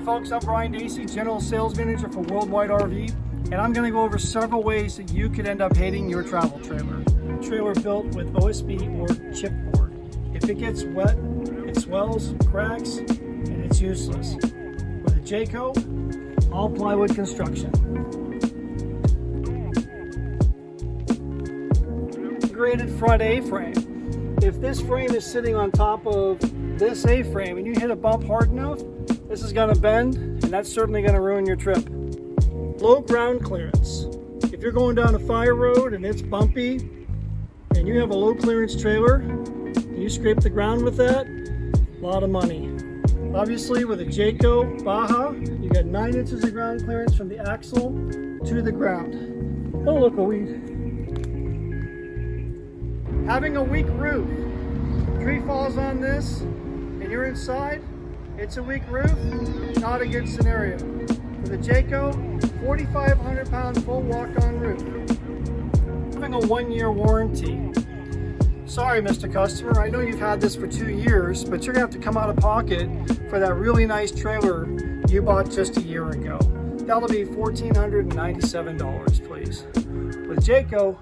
folks, I'm Dacey, General Sales Manager for Worldwide RV, and I'm going to go over several ways that you could end up hating your travel trailer. Trailer built with OSB or chipboard. If it gets wet, it swells, cracks, and it's useless. With a Jayco, all plywood construction. Integrated front A-frame. If this frame is sitting on top of this A-frame and you hit a bump hard enough, this is going to bend, and that's certainly going to ruin your trip. Low ground clearance. If you're going down a fire road and it's bumpy and you have a low clearance trailer and you scrape the ground with that, a lot of money. Obviously with a Jayco Baja, you got 9 inches of ground clearance from the axle to the ground. Oh, look, a weed. Having a weak roof. Tree falls on this and you're inside, it's a weak roof, not a good scenario. With a Jayco, 4,500 pound full walk-on roof. Having a 1-year warranty. Sorry, Mr. Customer, I know you've had this for 2 years, but you're gonna have to come out of pocket for that really nice trailer you bought just a year ago. That'll be $1,497, please. With Jayco,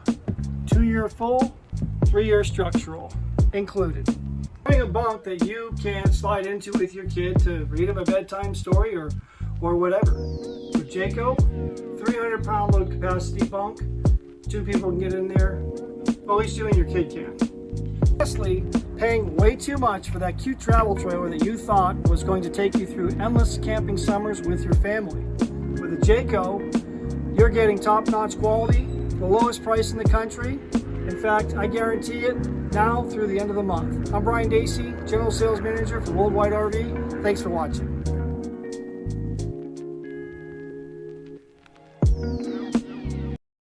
2-year full, 3-year structural included. Having a bunk that you can slide into with your kid to read them a bedtime story or whatever. With Jayco, 300 pound load capacity bunk, 2 people can get in there, well, at least you and your kid can. Lastly, paying way too much for that cute travel trailer that you thought was going to take you through endless camping summers with your family. With a Jayco, you're getting top-notch quality, the lowest price in the country. In fact, I guarantee it now through the end of the month. I'm Dacey, General Sales Manager for Worldwide RV. Thanks for watching.